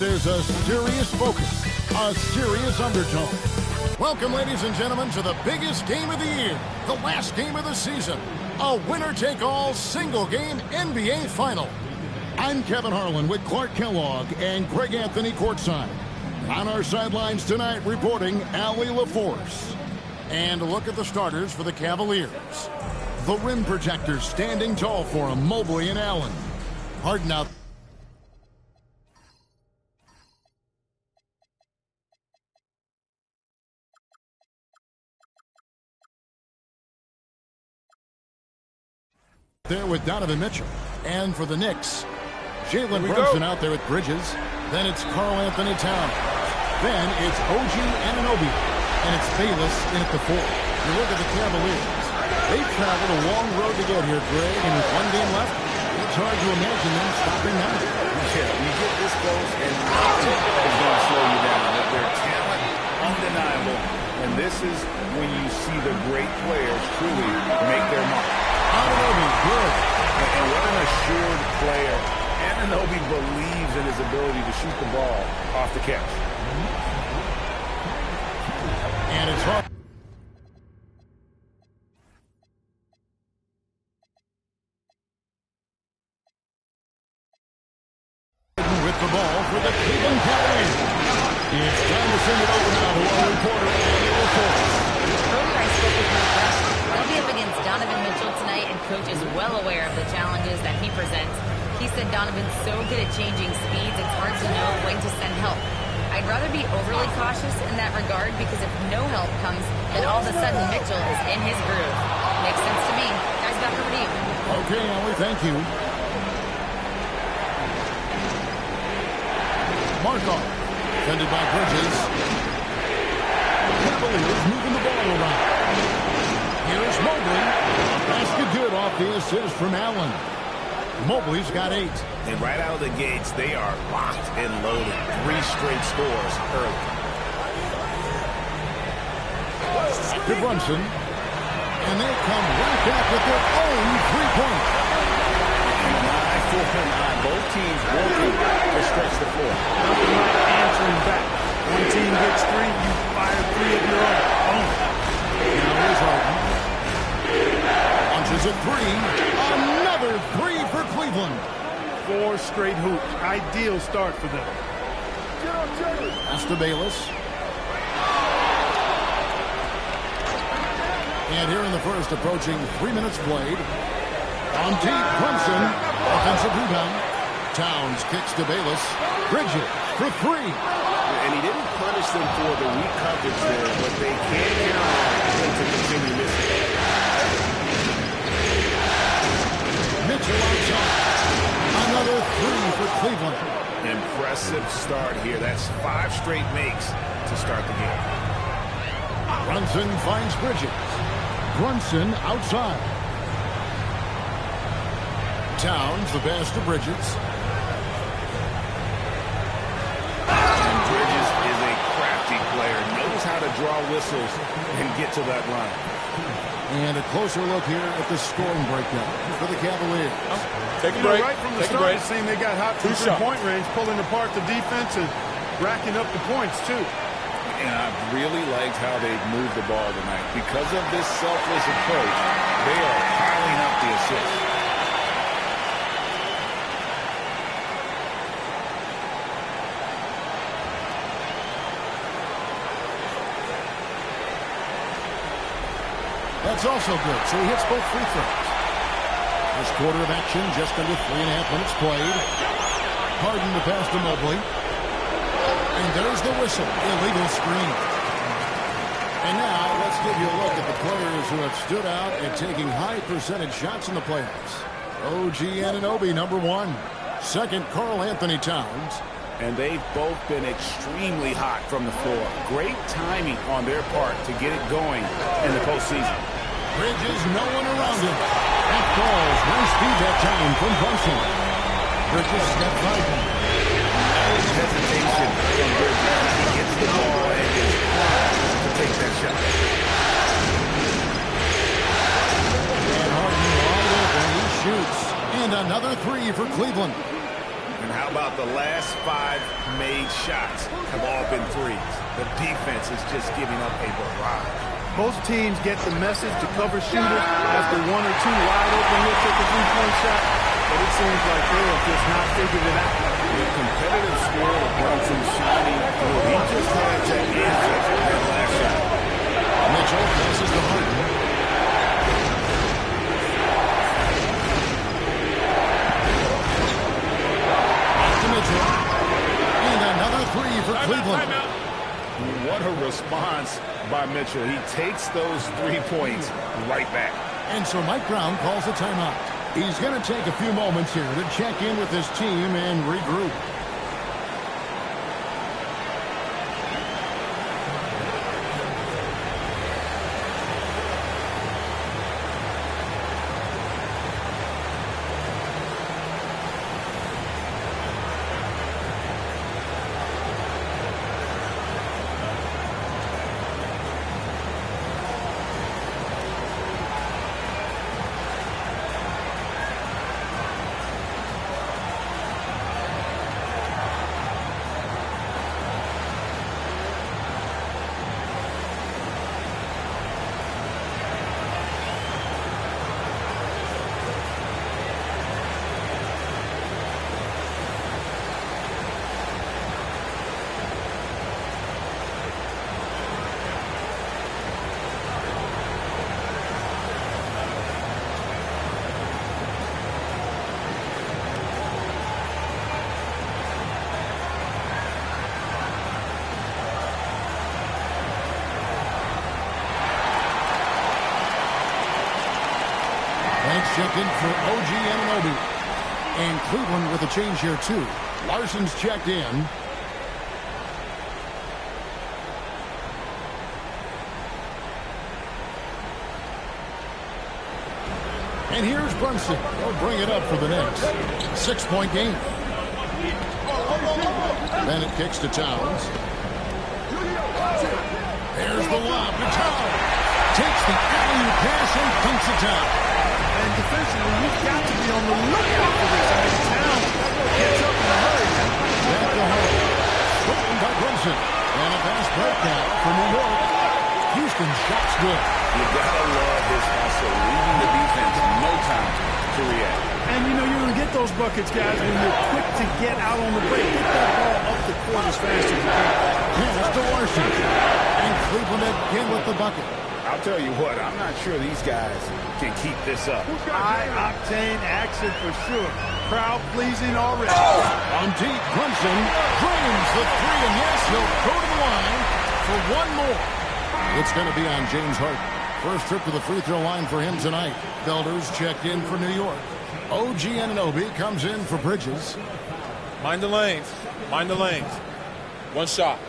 There's a serious focus, a serious undertone. Welcome, ladies and gentlemen, to the biggest game of the year, the last game of the season, a winner-take-all single-game NBA Final. I'm Kevin Harlan with Clark Kellogg and Greg Anthony courtside. On our sidelines tonight, reporting Allie LaForce. And a look at the starters for the Cavaliers. The rim protectors standing tall for them, Mobley and Allen. Harden out there with Donovan Mitchell. And for the Knicks, Jalen Brunson out there with Bridges. Then it's Karl Anthony Towns. Then it's OG Anunoby. And it's Bayless in at the 4. You look at the Cavaliers. They've traveled a long road to get here, Greg, and with one game left, it's hard to imagine them stopping now. Yeah, you get this close, and nothing is going to slow you down. Their talent, undeniable. And this is when you see the great players truly make their mark. Anunoby, good. And what an assured player. Anunoby believes in his ability to shoot the ball off the catch. And it's hard. With the ball for the Cleveland Cavaliers. It's time to send it over now to our reporter, Allie LaForce. Earlier I spoke with Mike Russell. They'll be up against Donovan Mitchell tonight, and Coach is well aware of the challenges that he presents. He said Donovan's so good at changing speeds, it's hard to know when to send help. I'd rather be overly cautious in that regard, because if no help comes, then all of a sudden Mitchell is in his groove. Makes sense to me. Guys, back over to you. Okay, Allie, thank you. Markov, defended by Bridges. Cavaliers moving the ball around. Here's Mobley. Basket good off the assist from Allen. Mobley's got 8. And right out of the gates, they are locked and loaded. 3 straight scores early. To Brunson. And they come right back with their own 3-point. 9-4-9. Both teams working to stretch the floor. Nothing like answering back. One team gets 3, you fire 3 of your own. Boom. Now here's Harden. Launches a 3. Another 3 for Cleveland. 4 straight hoops. Ideal start for them. Pass to Bayless. And here in the first, approaching 3 minutes played. On deep, Brunson. Offensive rebound. Towns kicks to Bayless. Bridges for 3. And he didn't punish them for the weak coverage there, but they can't count on him to continue missing. Mitchell outside. Another 3 for Cleveland. Impressive start here. That's 5 straight makes to start the game. Brunson finds Bridges. Brunson outside. Towns, the pass to Bridges. And Bridges is a crafty player. Knows how to draw whistles and get to that line. And a closer look here at the scoring breakdown for the Cavaliers. Take a break. Right from the start, it seemed they got hot from three-point range, pulling apart the defense and racking up the points, too. And I really liked how they've moved the ball tonight. Because of this selfless approach, they are piling up the assists. That's also good, so he hits both free throws. This quarter of action, just under 3.5 minutes played. Harden to pass to Mobley. And there's the whistle, illegal screen. And now let's give you a look at the players who have stood out and taking high percentage shots in the playoffs. OG Anunoby, number 1. Second, Karl Anthony Towns. And they've both been extremely hot from the floor. Great timing on their part to get it going in the postseason. Bridges, no one around him. That falls. Nice speed that time from Brunson. Bridges steps right in. No hesitation from Bridges. He gets the ball and is primed to take that shot. And Harden wide open. He shoots. And another 3 for Cleveland. And how about the last 5 made shots have all been threes? The defense is just giving up a barrage. Most teams get the message to cover shooters after 1 or 2 wide open looks at the three-point shot, but it seems like they have just not figured it out. The competitive skill of Brunson shining through. He just had to answer that last shot. Mitchell passes to Harden. To Mitchell. And another 3 for Cleveland. What a response by Mitchell. He takes those 3 points right back. And so Mike Brown calls a timeout. He's going to take a few moments here to check in with his team and regroup. Check in for OG Anunoby. And Cleveland with a change here, too. Larson's checked in. And here's Brunson. He'll bring it up for the Knicks. 6-point game. Bennett kicks to Towns. There's the lob to Towns. Takes the alley-oop pass and dunks it down. And defensively, you've got to be on the lookout for this. I mean, Towns gets up in a hurry. Back to Hall. Stolen by Brunson. And a fast breakdown for New York. Houston shot's good. You gotta love his hustle, leaving the defense no time to react. And you know you're going to get those buckets, guys, when you're quick to get out on the break. Get that ball up the court as fast as you can. Pass to Washington. And Cleveland again with the bucket. I'll tell you what, I'm not sure these guys can keep this up. High-octane action for sure. Crowd-pleasing already. On deep, Brunson drains the 3, and yes, he'll go to the line for one more. It's going to be on James Harden. First trip to the free throw line for him tonight. Felder's checked in for New York. OG Anunoby comes in for Bridges. Mind the lanes. Mind the lanes. One shot.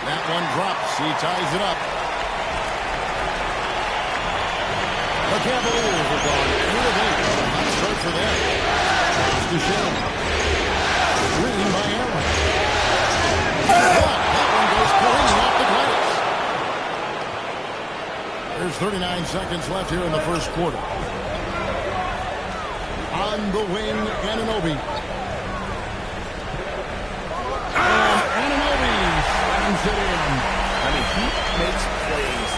That one drops. He ties it up. The Cavaliers are gone 2 of 8. Nice start for them. Pass to Shea. Screen by Allen. That one goes careening off the glass. There's 39 seconds left here in the first quarter. On the wing, Anunoby. It in. I mean, he makes plays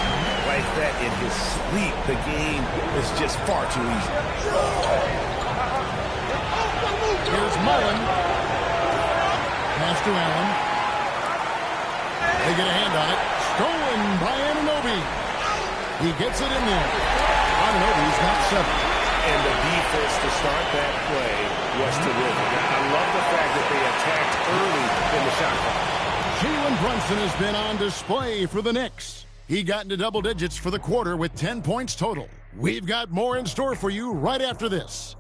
like that in his sleep. The game is just far too easy. Here's Mullen. Pass to Allen. They get a hand on it. Stolen by Anunoby. He gets it in there. Anunoby's not 7. And the defense to start that play was terrific. I love the fact that they attacked early in the shot clock. Jalen Brunson has been on display for the Knicks. He got into double digits for the quarter with 10 points total. We've got more in store for you right after this.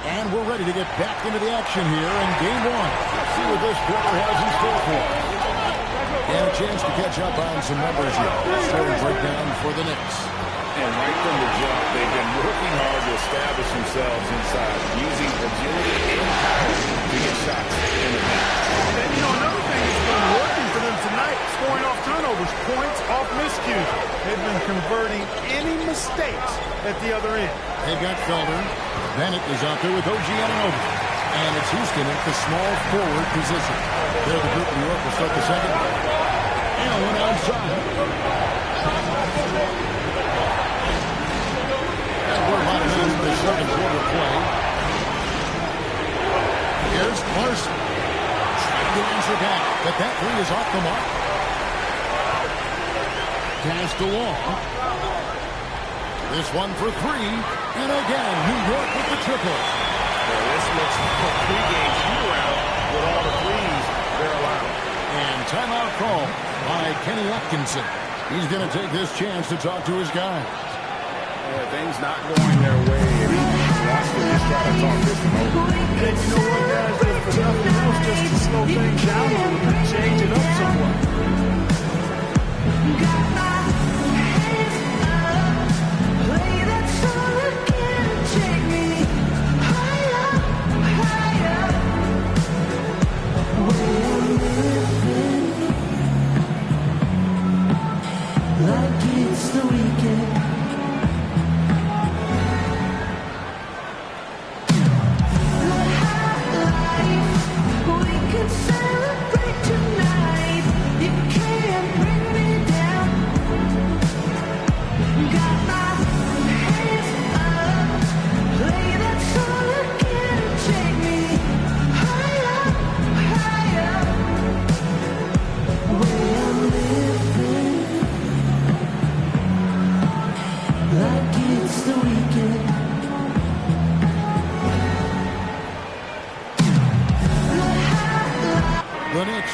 And we're ready to get back into the action here in Game 1. Let's see what this quarter has in store for us. And a chance to catch up on some numbers here. Scoring breakdown for the Knicks. And right from the jump, they've been working hard to establish themselves inside, using agility and power to get shots in the paint. And, you know, another thing that's been working for them tonight, scoring off turnovers, points off miscues. They've been converting any mistakes at the other end. They've got Felder. Bennett is out there with OG Anunoby. And it's Houston at the small forward position. There the group of New York will start the second. Allen outside. And we're about a minute into the second quarter play. Here's Larson. Trying to answer back, but that three is off the mark. Passed along. This one for three. And again, New York with the triple. Well, this looks like a pregame shoot-around with all the threes they're allowed. And timeout call by Kenny Atkinson. He's going to take this chance to talk to his guys. Things not going their way. And he wants to just try to talk this one over. And you know what, guys? If nothing else, just to slow things down a little bit, change it up somewhat.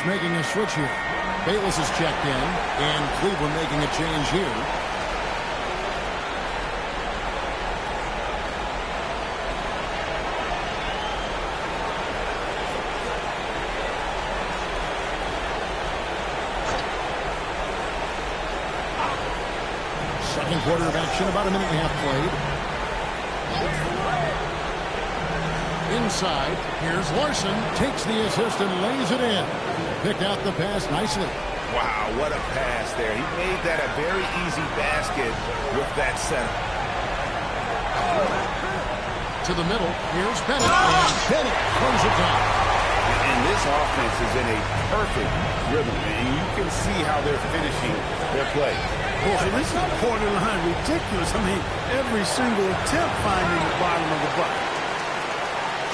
Making a switch here. Bayless is checked in, and Cleveland making a change here. Second quarter of action, about a minute and a half played. Inside, here's Larson, takes the assist and lays it in. Picked out the pass nicely. Wow, what a pass there. He made that a very easy basket with that setup. To the middle, here's Bennett, and Bennett throws it down. And this offense is in a perfect rhythm, and you can see how they're finishing their play. Boy, this is borderline ridiculous. I mean, every single attempt finding the bottom of the bucket.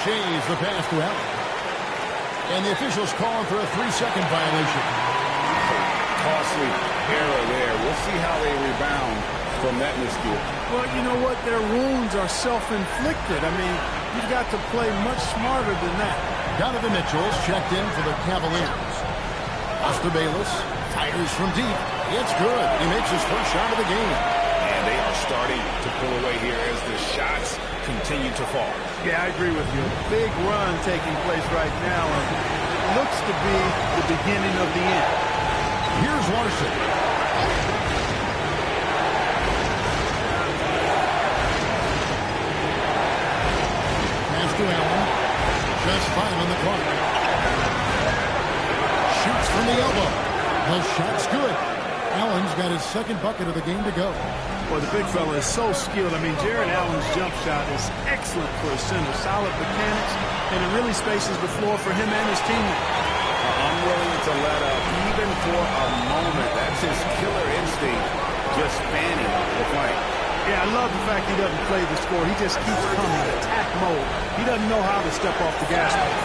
Shays the pass to Allen. And the officials calling for a 3-second violation. Costly error there. We'll see how they rebound from that miscue. Well, you know what? Their wounds are self-inflicted. I mean, you've got to play much smarter than that. Donovan Mitchell's checked in for the Cavaliers. Buster Bayless fires from deep. It's good. He makes his first shot of the game. And they are starting to pull away here as the shots continue to fall. Yeah, I agree with you. Big run taking place right now. It looks to be the beginning of the end. Here's Larson. Pass to Allen. Just 5 on the clock. Shoots from the elbow. The shot's good. Allen's got his second bucket of the game to go. Well, the big fella is so skilled. I mean, Jared Allen's jump shot is excellent for a center. Solid mechanics, and it really spaces the floor for him and his teammates. Unwilling to let up, even for a moment. That's his killer instinct, just spanning the flank. Yeah, I love the fact he doesn't play the score. He just keeps coming, attack mode. He doesn't know how to step off the gas pedal.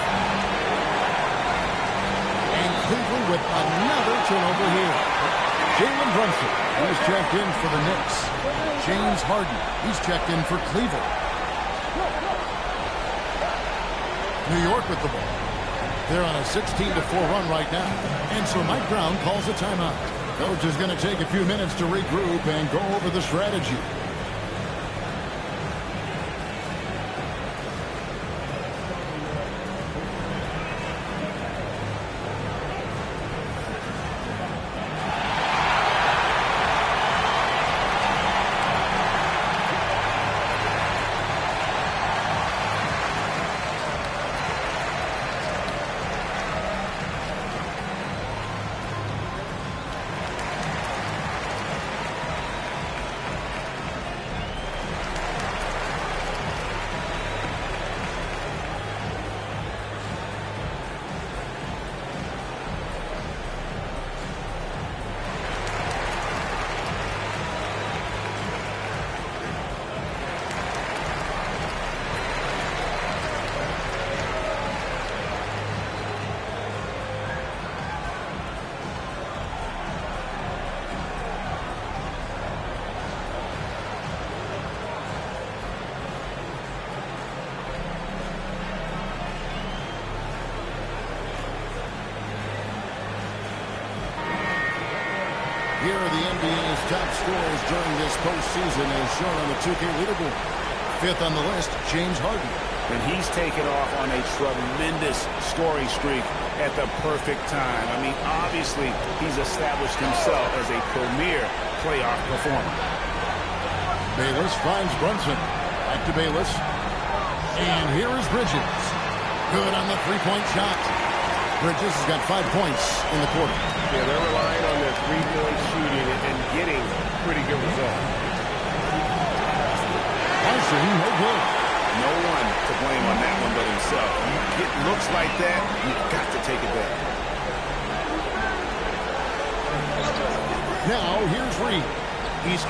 And Cleveland with another turnover here. Jalen Brunson, who's checked in for the Knicks. James Harden, he's checked in for Cleveland. New York with the ball. They're on a 16-4 run right now. And so Mike Brown calls a timeout. Coach is going to take a few minutes to regroup and go over the strategy. Here are the NBA's top scorers during this postseason as shown on the 2K leaderboard. Fifth on the list, James Harden. And he's taken off on a tremendous scoring streak at the perfect time. I mean, obviously, he's established himself as a premier playoff performer. Bayless finds Brunson. Back to Bayless. And here is Bridges. Good on the three-point shot. Bridges has got 5 points in the quarter. Yeah, they're relying on their three-point shooting and getting pretty good results. Carson, no good. No one to blame on that one but himself. You get looks like that, you've got to take it back. Now, here's Reed. He's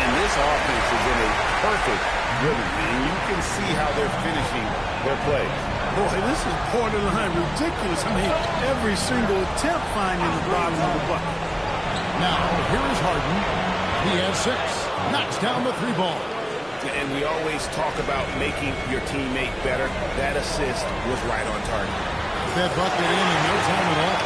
And this offense is in a perfect rhythm, and you can see how they're finishing their play. Boy, this is borderline ridiculous. I mean, every single attempt finding the bottom of the bucket. Now, here is Harden. He has 6. Knocks down the 3 ball. And we always talk about making your teammate better. That assist was right on target. That bucket in no time at all.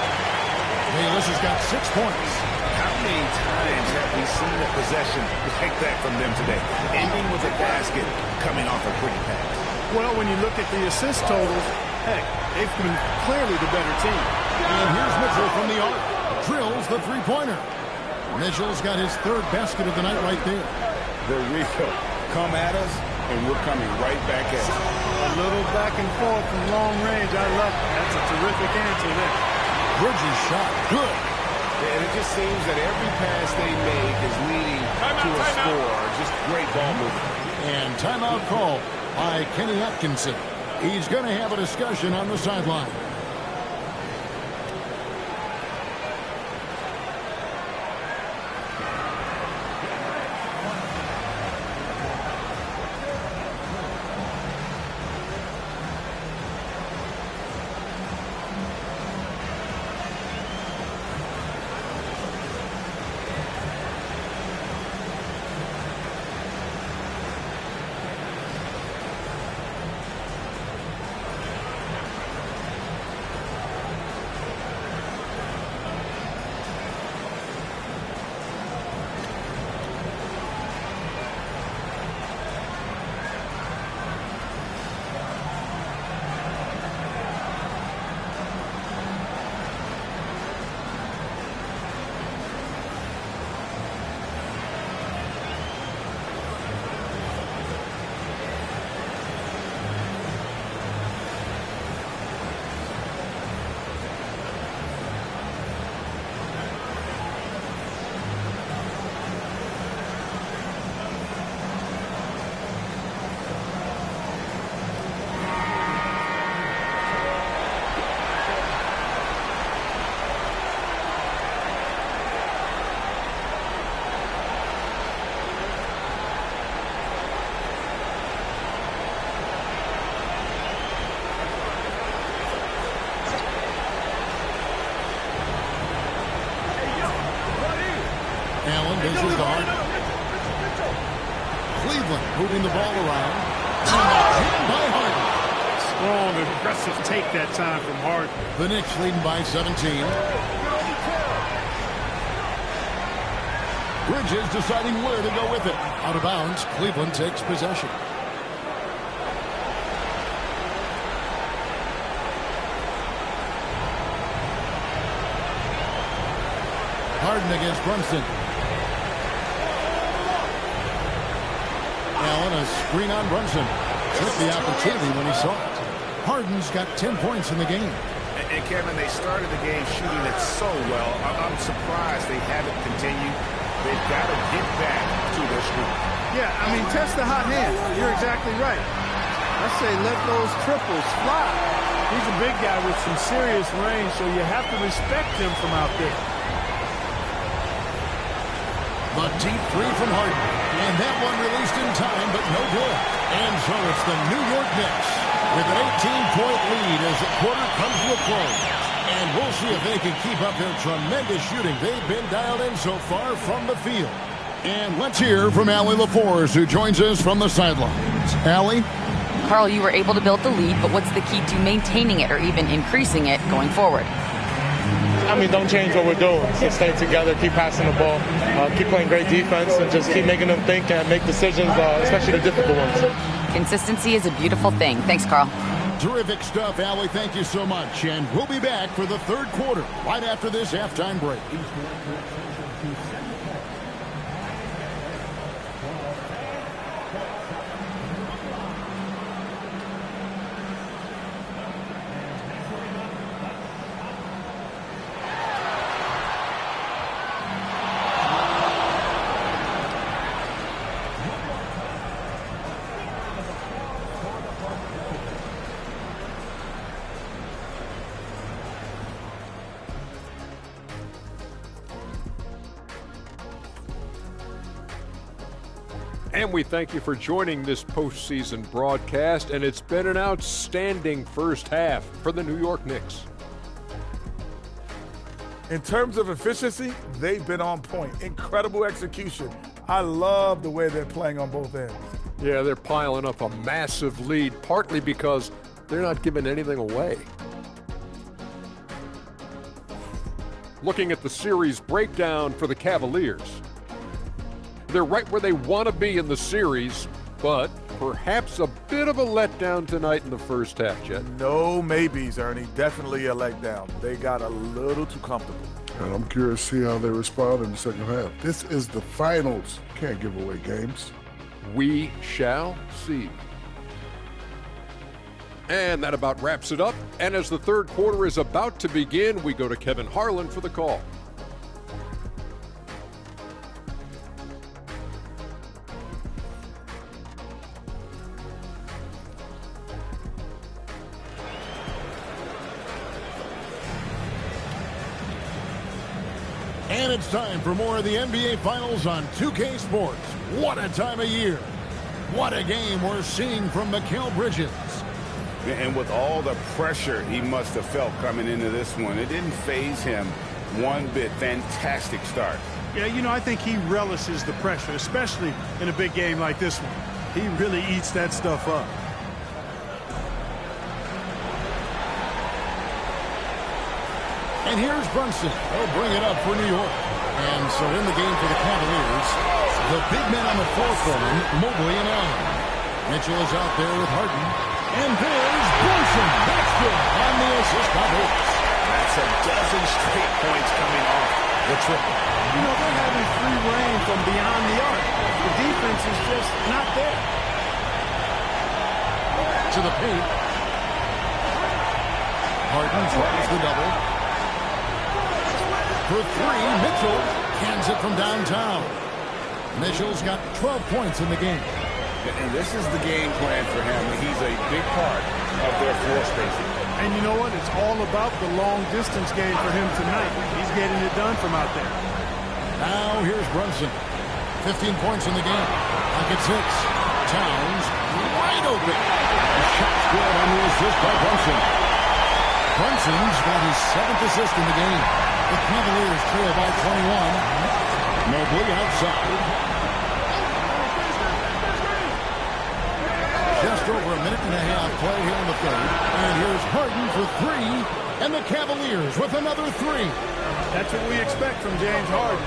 Bayless has got 6 points. How many times have we seen a possession like that from them today? Ending with a basket, coming off a pretty pass. Well, when you look at the assist totals, heck, they've been clearly the better team. And here's Mitchell from the arc. Drills the three-pointer. Mitchell's got his 3rd basket of the night right there. The Rico. Come at us, and we're coming right back at you. A little back and forth from long range. I love it. That's a terrific answer there. Bridges shot. Good. And it just seems that every pass they make is leading to a score. Just great ball movement. And timeout call by Kenny Atkinson. He's going to have a discussion on the sideline. Allen dishes to Harden. Cleveland moving the ball around. And by Harden. Strong, aggressive take that time from Harden. The Knicks leading by 17. Bridges deciding where to go with it. Out of bounds, Cleveland takes possession. Harden against Brunson. Allen, a screen on Brunson. Took the opportunity when he saw it. Harden's got 10 points in the game. And Kevin, they started the game shooting it so well. I'm surprised they haven't continued. They've got to get back to their streak. Yeah, I mean, test the hot hand. You're exactly right. I say let those triples fly. He's a big guy with some serious range, so you have to respect him from out there. The deep 3 from Harden. And that one released in time, but no good. And so it's the New York Knicks with an 18-point lead as the quarter comes to a close. And we'll see if they can keep up their tremendous shooting they've been dialed in so far from the field. And let's hear from Allie LaForce, who joins us from the sidelines. Allie? Carl, you were able to build the lead, but what's the key to maintaining it or even increasing it going forward? I don't change what we're doing. So stay together, keep passing the ball, keep playing great defense, and just keep making them think and make decisions, especially the difficult ones. Consistency is a beautiful thing. Thanks, Carl. Terrific stuff, Allie. Thank you so much. And we'll be back for the third quarter right after this halftime break. And we thank you for joining this postseason broadcast, and it's been an outstanding first half for the New York Knicks. In terms of efficiency, they've been on point. Incredible execution. I love the way they're playing on both ends. Yeah, they're piling up a massive lead, partly because they're not giving anything away. Looking at the series breakdown for the Cavaliers. They're right where they want to be in the series, but perhaps a bit of a letdown tonight in the first half, Jet. No maybes, Ernie. Definitely a letdown. They got a little too comfortable. And I'm curious to see how they respond in the second half. This is the finals. Can't give away games. We shall see. And that about wraps it up. And as the third quarter is about to begin, we go to Kevin Harlan for the call. And it's time for more of the NBA Finals on 2K Sports. What a time of year. What a game we're seeing from Mikal Bridges. And with all the pressure he must have felt coming into this one, it didn't faze him one bit. Fantastic start. Yeah, I think he relishes the pressure, especially in a big game like this one. He really eats that stuff up. And here's Brunson. He'll bring it up for New York. And so in the game for the Cavaliers, the big men on the floor for him, Mobley and Allen. Mitchell is out there with Harden. And there's Brunson. That's good on the assist by Davis. That's a dozen straight points coming off the triple. They're having free reign from beyond the arc. The defense is just not there. To the paint. Harden tries the double. For three, Mitchell cans it from downtown. Mitchell's got 12 points in the game. And this is the game plan for him. He's a big part of their floor spacing. And you know what? It's all about the long-distance game for him tonight. He's getting it done from out there. Now here's Brunson. 15 points in the game. Pocket six. Towns wide open. The shot's good on the assist by Brunson. Brunson's got his 7th assist in the game. The Cavaliers trail by 21. Mobley outside. Just over a minute and a half play here in the third. And here's Harden for three. And the Cavaliers with another three. That's what we expect from James Harden.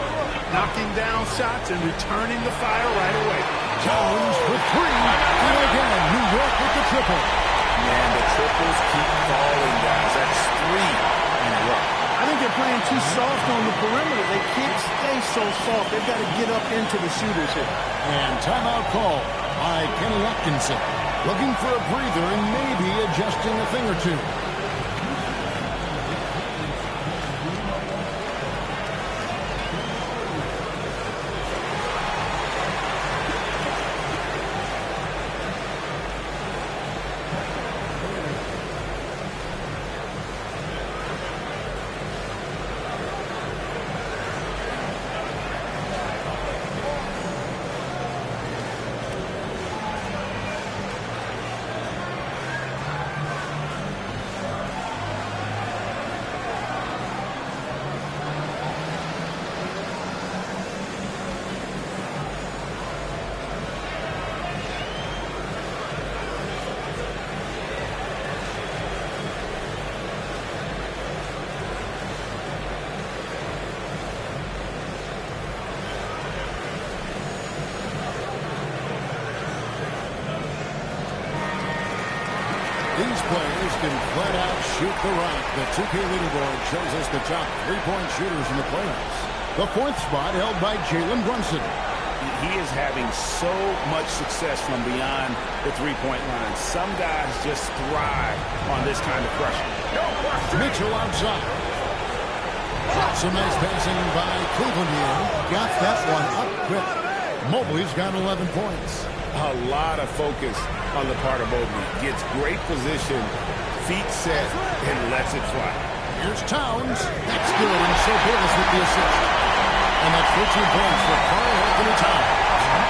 Knocking down shots and returning the fire right away. Towns for three. And again, New York with the triple. Man, the triples keep falling, guys. That's 3 in a row. I think they're playing too soft on the perimeter. They can't stay so soft. They've got to get up into the shooters here. And timeout call by Kenny Atkinson. Looking for a breather and maybe adjusting a thing or two. these players can flat out shoot the rock. The 2K leaderboard shows us the top three-point shooters in the playoffs. The fourth spot held by Jalen Brunson. He is having so much success from beyond the three-point line. Some guys just thrive on this kind of pressure. Mitchell outside. Some nice passing by Cleveland here. Got that one up quick. Mobley's got 11 points. A lot of focus on the part of Mobley. Gets great position, feet set, and lets it fly. Here's Towns. That's good, and so Davis with the assist. And that's 14 points for Karl Anthony Towns.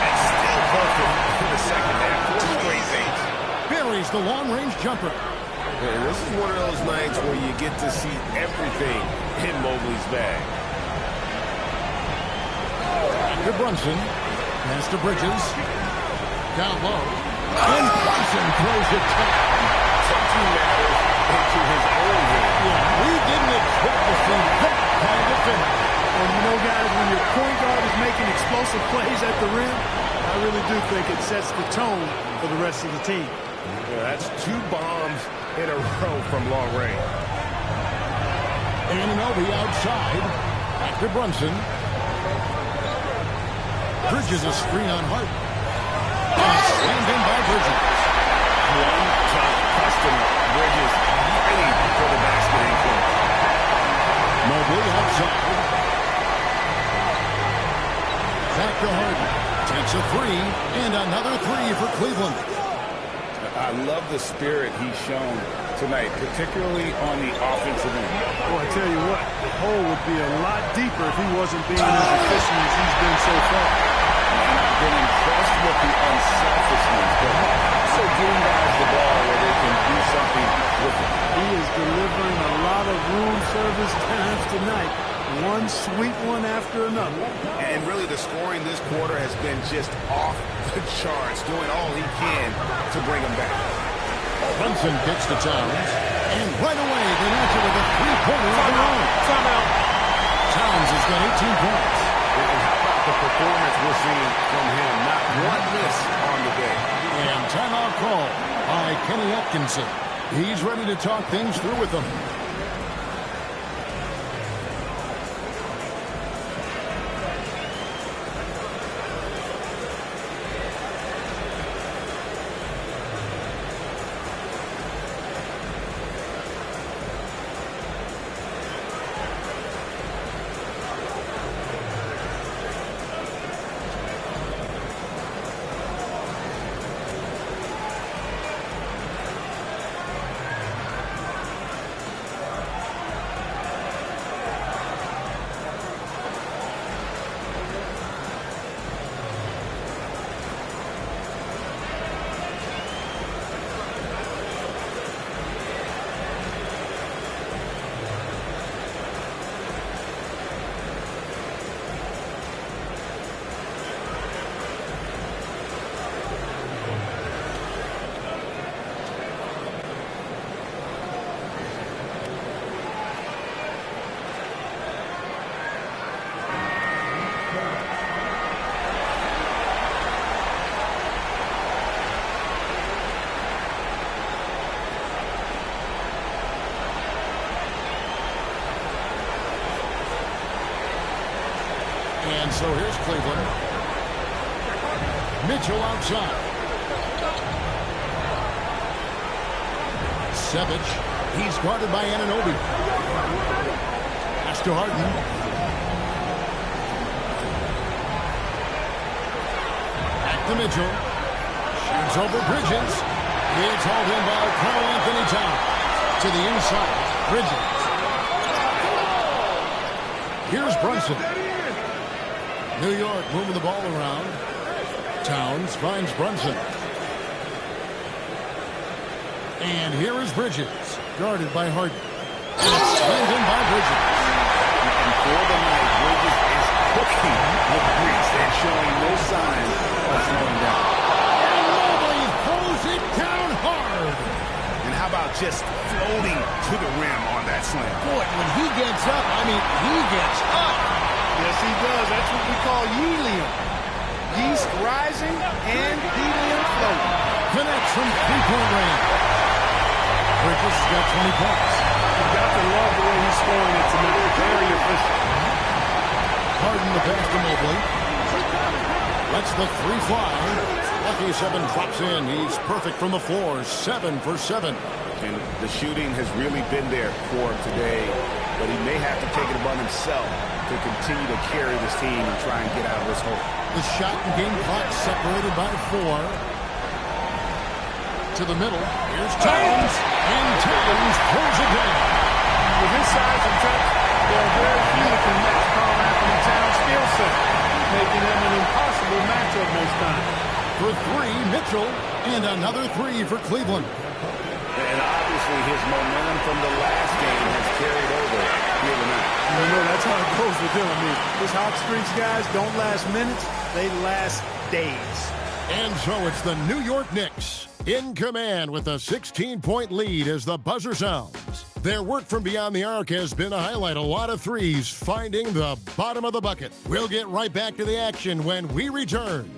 And still perfect in the second half. 4 straight things. Buries the long-range jumper. And this is one of those nights where you get to see everything in Mobley's bag. To Brunson. Pass to Bridges. Down low. And Brunson throws it down. Taking matters into his own hand. Yeah, we didn't expect to see that kind of finish. And you know, guys, when your point guard is making explosive plays at the rim, I really do think it sets the tone for the rest of the team. Yeah, that's 2 bombs in a row from long range. Anunoby outside. Back to Brunson. Bridges a screen on Hart. Slammed in by Bridges. One tough customer. Bridges ready for the basket in front. Mobley outside. Back to Harden. Takes a 3, and another 3 for Cleveland. I love the spirit he's shown tonight, particularly on the offensive end. Well, I tell you what, the hole would be a lot deeper if he wasn't being as efficient as he's been so far. And I've been impressed with the unselfishness, but also giving guys the ball where they can do something with it. He is delivering a lot of room service times tonight. One sweet one after another. And really the scoring this quarter has been just off the charts, doing all he can to bring them back. Brunson kicks to Towns. And right away, they answer with a three-pointer of their own. Towns has got 18 points. And how about the performance we're seeing from him? Not one miss on the day. And timeout call by Kenny Atkinson. He's ready to talk things through with them. And so here's Cleveland. Mitchell outside. Savage. He's guarded by Anunoby. Pass to Harden. Back to Mitchell. Shoots over Bridges. It's hauled in by Karl Anthony Towns. To the inside. Bridges. Here's Brunson. New York moving the ball around. Towns finds Brunson. And here is Bridges, guarded by Harden. And it's slammed in by Bridges. And for the night, Bridges is cooking with Greece and showing no signs of slowing down. And Mobley throws it down hard. And how about just floating to the rim on that slam? Boy, when he gets up, I mean, he gets up. Yes, he does. That's what we call helium. Yeast rising and helium floating. Connects from three-point range. He's got 20 points. You've got to love the way he's scoring it tonight. Very efficient. Harden the pass to Mobley. Lets the three fly. Lucky 7 drops in. He's perfect from the floor. 7 for 7. And the shooting has really been there for him today, but he may have to take it upon himself to continue to carry this team and try and get out of this hole. The shot and game clock separated by 4. To the middle. Here's Towns. And Towns pulls it down. With his size and touch, there are very few that can match Karl Anthony Towns' skill set, making him an impossible matchup most times. For 3, Mitchell. And another 3 for Cleveland. And obviously his momentum from the last game has carried over here tonight. You know, that's how it goes with him. I mean, his hot streaks, guys, don't last minutes. They last days. And so it's the New York Knicks in command with a 16-point lead as the buzzer sounds. Their work from beyond the arc has been a highlight. A lot of threes finding the bottom of the bucket. We'll get right back to the action when we return.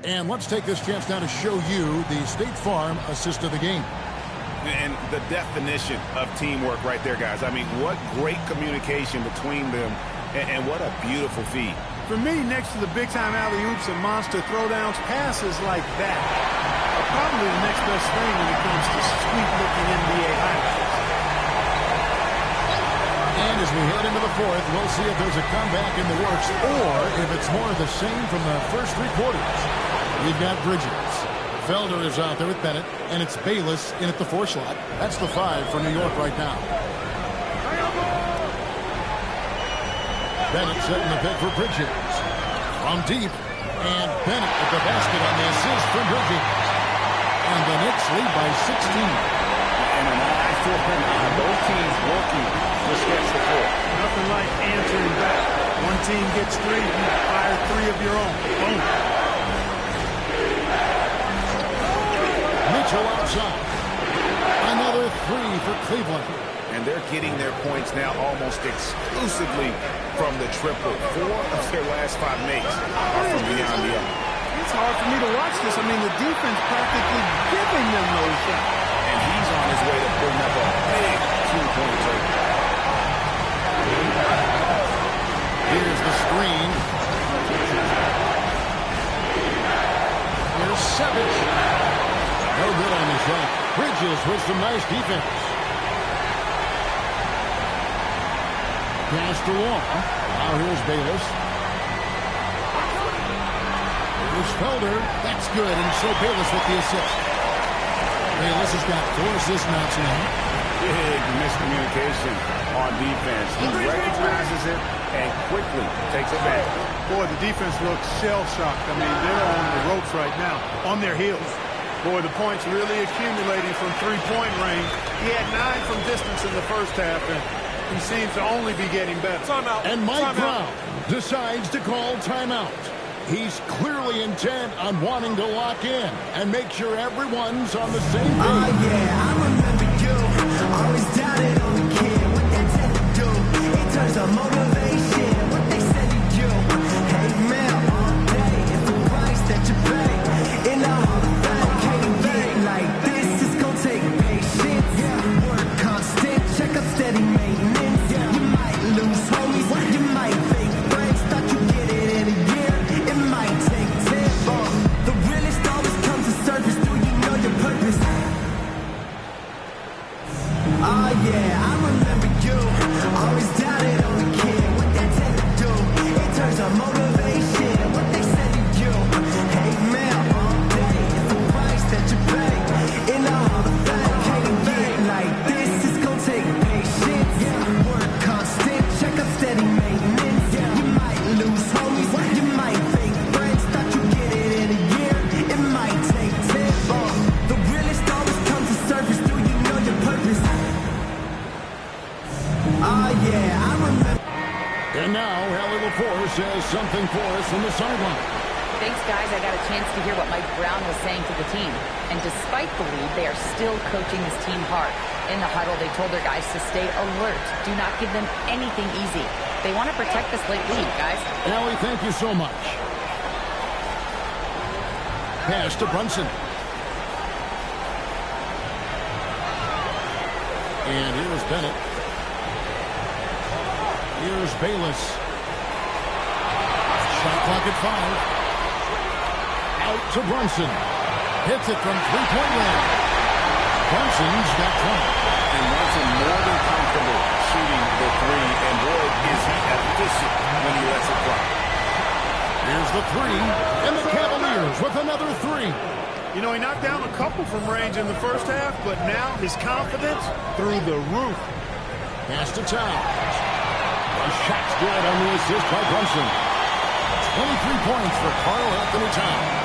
And let's take this chance now to show you the State Farm assist of the game. And the definition of teamwork right there, guys. I mean, what great communication between them, and what a beautiful feed. For me, next to the big-time alley-oops and monster throwdowns, passes like that are probably the next best thing when it comes to sweet-looking NBA highlights. And as we head into the 4th, we'll see if there's a comeback in the works or if it's more of the same from the first 3 quarters. We've got Bridges. Felder is out there with Bennett, and it's Bayless in at the 4 slot. That's the 5 for New York right now. Bennett setting the pick for Bridges. From deep, and Bennett at the basket on the assist from Bridges. And the Knicks lead by 16. And an eye for both teams working to stretch the floor. Nothing like answering back. One team gets 3, you fire 3 of your own. Boom. Mitchell outside. Another 3 for Cleveland. And they're getting their points now almost exclusively from the triple. 4 of their last 5 makes are from beyond the arc. It's hard for me to watch this. I mean, the defense practically giving them those shots. And he's on his way to putting up a big 2-point total. Here's the screen. Here's Savage. No good on the shot. Bridges with some nice defense. Pass to Wall. Now here's Bayless. Here's Felder. That's good. And so Bayless with the assist. Bayless has got 4 assists now. Big miscommunication on defense. He recognizes it and quickly takes it back. Boy, the defense looks shell-shocked. I mean, they're on the ropes right now, on their heels. Boy, the points really accumulating from three-point range. He had 9 from distance in the first half, and he seems to only be getting better. Timeout. And Mike Brown decides to call timeout. He's clearly intent on wanting to lock in and make sure everyone's on the same page. Oh, yeah, I remember you. Always doubted on the kid. What they tend to do. In terms of motivation, what they said to you. Hey, man, all day. It's the price that you pay. In the Hall of Fame, can't get like this. It's gonna take patience. Work constant. Check up steady maintenance. You might lose homies. You might fake friends. Thought you get it in a year. It might take 10. The realest always comes to surface. Do you know your purpose? Oh yeah, I remember you. Always doubted on the kid. What they tend to do. In terms of motivation. What they said to you. Hey man, all day. It's the price that you pay. In the Hall of Fame, can't get like this. It's gonna take patience. Work constant. Check up steady maintenance. You might lose homies. You might fake friends. Thought you get it in a year. It might take 10. The realest always comes to surface. Do you know your purpose? Oh yeah, I remember. And now, Hallie LaForce says something for us from the sideline. Thanks, guys. I got a chance to hear what Mike Brown was saying to the team. And despite the lead, they are still coaching this team hard. In the huddle, they told their guys to stay alert. Do not give them anything easy. They want to protect this late lead, guys. Ellie, thank you so much. Pass to Brunson. And here's Bennett. Here's Bayless. Shot clock at 5. Out to Brunson. Hits it from three-point land. Brunson's got 20. And Brunson more than comfortable shooting the three. And boy, is he efficient when he lets it fly. Here's the three. And the Cavaliers with another three. You know, he knocked down a couple from range in the first half, but now his confidence through the roof. Pass to Towns. The shot's good on the assist by Brunson. 23 points for Karl Anthony Towns.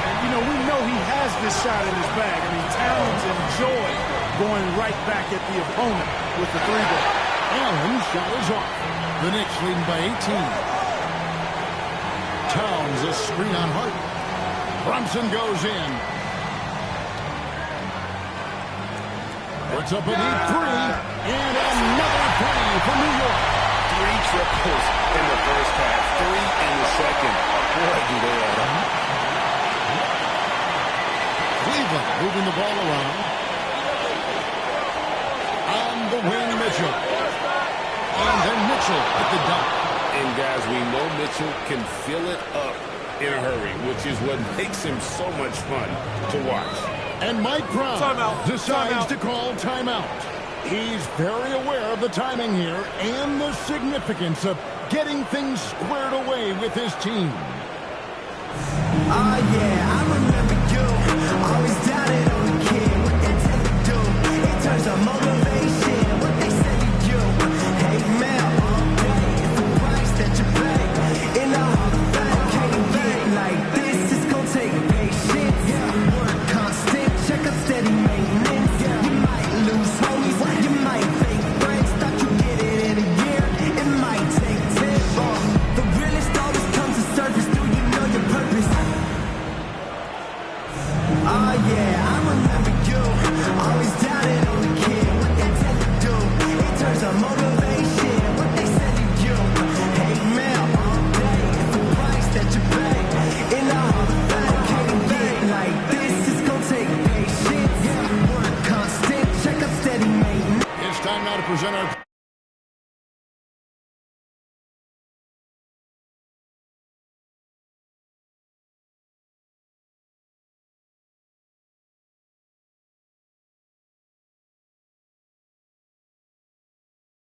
And, you know, we know he has this shot in his bag. I mean, Towns enjoys going right back at the opponent with the three-ball. Allen's shot is off. The Knicks leading by 18. Towns a screen on Hart. Brunson goes in. Puts up a deep three. And another three from New York. 3 triples in the first half, 3 in the second. Boy, do they add up. Cleveland moving the ball around. On the wing, Mitchell. And then Mitchell at the dunk. And guys, we know Mitchell can fill it up in a hurry, which is what makes him so much fun to watch. And Mike Brown decides to call timeout. He's very aware of the timing here and the significance of getting things squared away with his team. Oh yeah, I remember you. Always doubted on the kid. What they tell you do. It turns on motivation. What they say to you. Hey man, all day. It's the price that you pay. In the Hall of Fame, can't get like this. It's gonna take patience. Work constant. Check up steady maintenance. You might lose homies. You might fake friends. Thought you get it in a year. It might take 10. The realest always comes to surface. Do you know your purpose? Oh yeah, I remember you. Always doubted on the kid. What they tell you do. It turns on motivation. What they say to you. Hey man, all day. It's the price that you pay. In the Hall of Fame, can't get like this. It's gonna take patience. Work constant. Check up steady maintenance. It's time now to present our